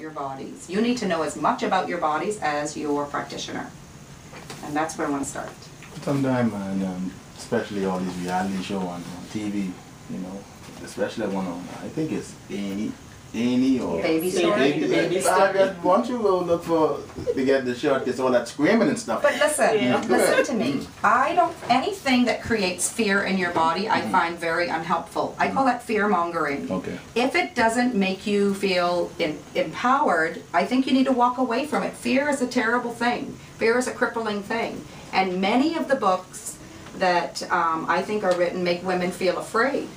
your bodies. You need to know as much about your bodies as your practitioner. And that's where I want to start. Sometimes, especially all these reality shows on TV, you know, especially one on, I think it's Annie or Baby Story. Baby Story. Once you go look for to get the shot, it's all that screaming and stuff. But listen, listen to me. Anything that creates fear in your body, I find very unhelpful. I call that fear mongering. Okay. If it doesn't make you feel empowered, I think you need to walk away from it. Fear is a terrible thing. Fear is a crippling thing. And many of the books that I think are written make women feel afraid.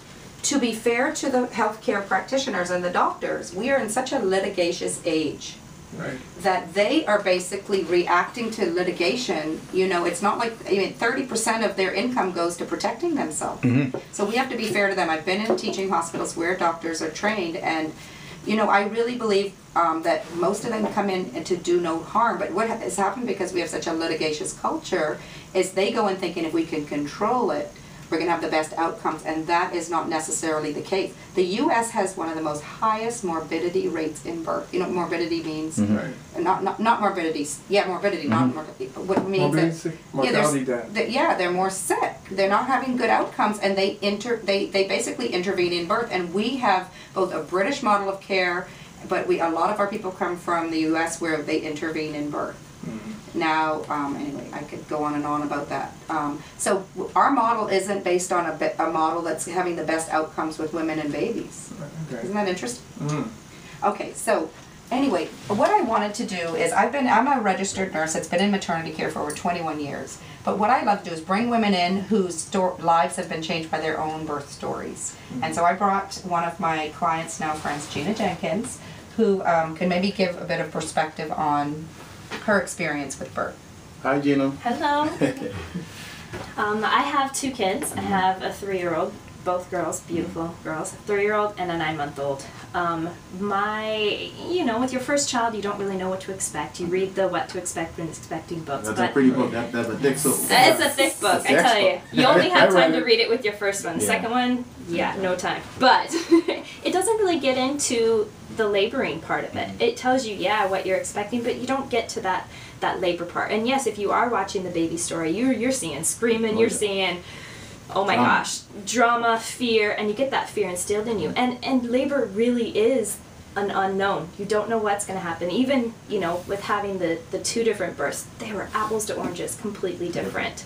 To be fair to the healthcare practitioners and the doctors, we are in such a litigious age. Right. That they are basically reacting to litigation. You know, it's not like, 30% of their income goes to protecting themselves. Mm-hmm. So we have to be fair to them. I've been in teaching hospitals where doctors are trained, and I really believe that most of them come in to do no harm. But what has happened, because we have such a litigious culture, is they go in thinking if we can control it, we're going to have the best outcomes, and that is not necessarily the case. The U.S. has one of the most highest morbidity rates in birth. You know what morbidity means? Mm-hmm. Not morbidities. Yeah, morbidity, not morbidity. What it means that, mortality death. They're more sick. They're not having good outcomes, and they basically intervene in birth. And we have both a British model of care, but a lot of our people come from the U.S. where they intervene in birth. Now, anyway, I could go on and on about that. So our model isn't based on a model that's having the best outcomes with women and babies. Okay. Isn't that interesting? Okay, so anyway, what I wanted to do is I'm a registered nurse that's been in maternity care for over 21 years. But what I love to do is bring women in whose lives have been changed by their own birth stories. And so I brought one of my clients, now friends, Gina Jenkins, who can maybe give a bit of perspective on her experience with birth. Hi, Gina. Hello. I have 2 kids. I have a 3-year-old, both girls, beautiful girls, a 3-year-old and a 9-month-old. With your first child, you don't really know what to expect. You read the What to Expect When Expecting books. That's a pretty book. That's a thick book. It's a thick book, I tell you. You only have time to read it with your first one. The second one, no time. But it doesn't really get into the laboring part of it. It tells you, what you're expecting, but you don't get to that labor part. And yes, if you are watching the baby story, you're seeing screaming, you're seeing, oh my gosh, drama, fear, and you get that fear instilled in you. And labor really is an unknown. You don't know what's going to happen. Even, with having the 2 different births, they were apples to oranges, completely different.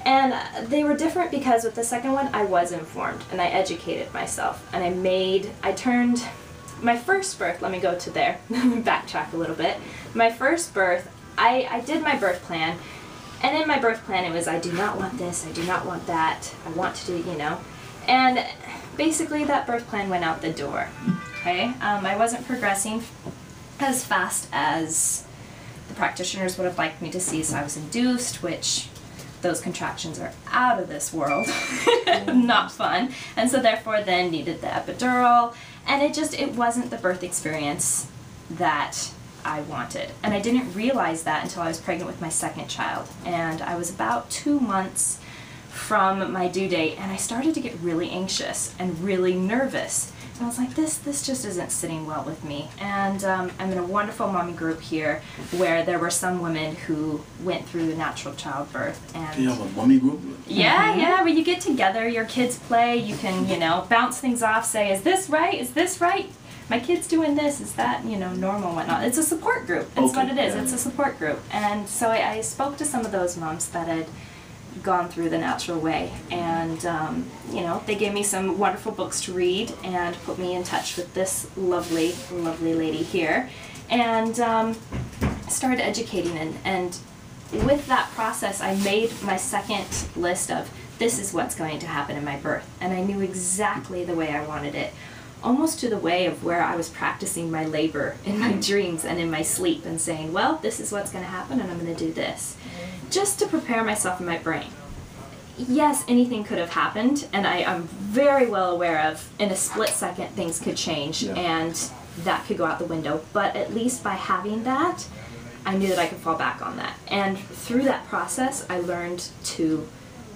And they were different because with the second one, I was informed, and I educated myself, and I turned my first birth, let me go to there, backtrack a little bit. My first birth, I did my birth plan, and in my birth plan it was, I do not want this, I do not want that, I want to do, and basically that birth plan went out the door, okay? I wasn't progressing as fast as the practitioners would have liked me to see, so I was induced, which those contractions are out of this world, not fun, and so therefore then needed the epidural, and it wasn't the birth experience that I wanted. And I didn't realize that until I was pregnant with my second child. And I was about 2 months from my due date, and I started to get really anxious and really nervous. And I was like, this just isn't sitting well with me. And I'm in a wonderful mommy group here where there were some women who went through natural childbirth. And you have a mommy group? Yeah, where you get together, your kids play, you can, bounce things off, say, is this right? Is this right? My kid's doing this, is that, normal and whatnot. It's a support group. That's what it is. It's a support group. And so I spoke to some of those moms that had gone through the natural way, and they gave me some wonderful books to read and put me in touch with this lovely lady here, and started educating, and with that process I made my second list of this is what's going to happen in my birth, and I knew exactly the way I wanted it, almost to the way of where I was practicing my labor in my dreams and in my sleep and saying, well, this is what's going to happen and I'm going to do this. Just to prepare myself in my brain. Yes, anything could have happened, and I'm very well aware of, in a split second, things could change, and that could go out the window. But at least by having that, I knew that I could fall back on that. And through that process, I learned to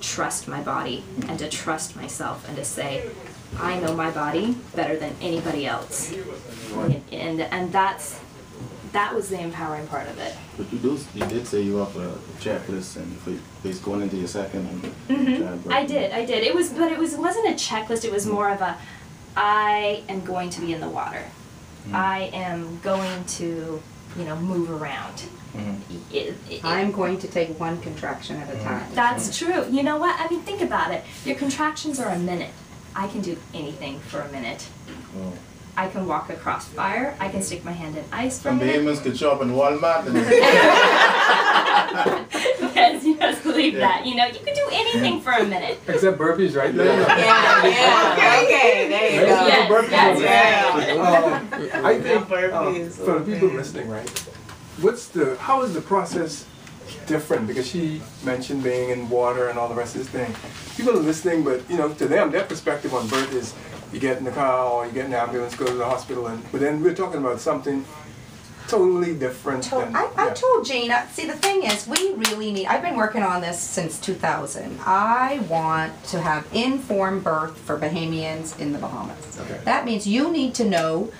trust my body and to trust myself and to say, I know my body better than anybody else. And that was the empowering part of it. But you did say you have a checklist and it's going into your second and I did. It wasn't a checklist, it was more of a, I am going to be in the water. I am going to, move around. I'm going to take one contraction at a time. That's true. You know what? I mean, think about it. Your contractions are a minute. I can do anything for a minute. Oh. I can walk across fire. I can stick my hand in ice for a minute. Babies could shop in Walmart. Yes, you just believe that. You can do anything for a minute. Except burpees, right? Yeah. Okay, there you go. Yes, I think for the people listening, right? How is the process different? Because she mentioned being in water and all the rest of this thing. People are listening, but to them, their perspective on birth is you get in the car or you get in the ambulance, go to the hospital, but then we're talking about something totally different. I told Gina, see the thing is, we really need, I've been working on this since 2000. I want to have informed birth for Bahamians in the Bahamas. Okay. That means you need to know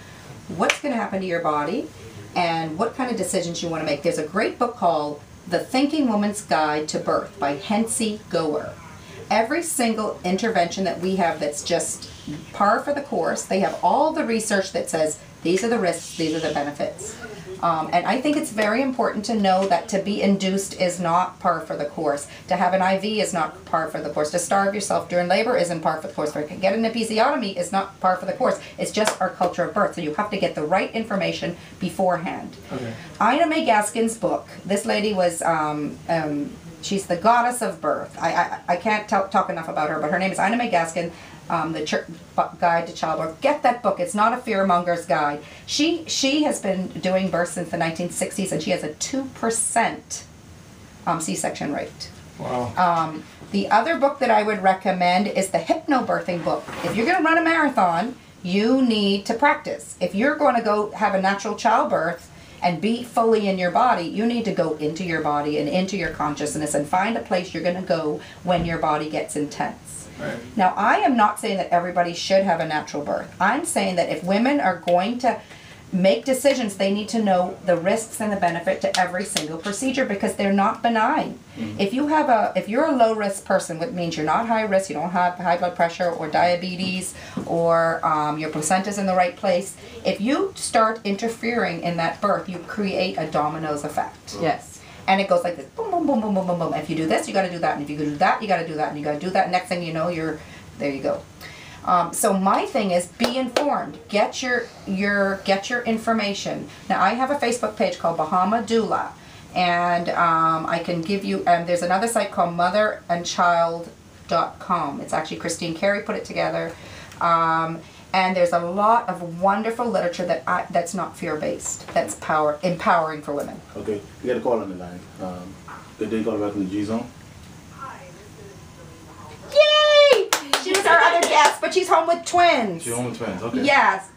what's going to happen to your body and what kind of decisions you want to make. There's a great book called The Thinking Woman's Guide to Birth by Hensi Goer. Every single intervention that we have that's just par for the course, they have all the research that says these are the risks, these are the benefits. And I think it's very important to know that to be induced is not par for the course. To have an IV is not par for the course. To starve yourself during labor isn't par for the course. To get an episiotomy is not par for the course. It's just our culture of birth. So you have to get the right information beforehand. Okay. Ina May Gaskin's book, this lady was, she's the goddess of birth. I can't talk enough about her, but her name is Ina May Gaskin. The Guide to Childbirth. Get that book. It's not a fearmonger's guide. She has been doing birth since the 1960s, and she has a 2% C-section rate. Wow. The other book that I would recommend is the hypnobirthing book. If you're going to run a marathon, you need to practice. If you're going to go have a natural childbirth and be fully in your body, you need to go into your body and into your consciousness and find a place you're going to go when your body gets intense. Right. Now, I am not saying that everybody should have a natural birth. I'm saying that if women are going to make decisions, they need to know the risks and the benefit to every single procedure because they're not benign. Mm-hmm. If you're a low risk person, which means you're not high risk, you don't have high blood pressure or diabetes or your placenta's in the right place, if you start interfering in that birth, you create a dominoes effect. Oh. Yes. And it goes like this, boom, boom, boom, boom, boom, boom, boom. If you do this, you got to do that. And if you do that, you got to do that. And you got to do that. Next thing you know, there you go. So my thing is be informed. Get your information. Now I have a Facebook page called Bahama Doula, and I can give you. And there's another site called motherandchild.com. It's actually Christine Carey put it together. And there's a lot of wonderful literature that's not fear-based, that's empowering for women. Okay, we got a call on the line. Good day, call back from the G-Zone. Yay! She was our other guest, but she's home with twins. She's home with twins, okay. Yes.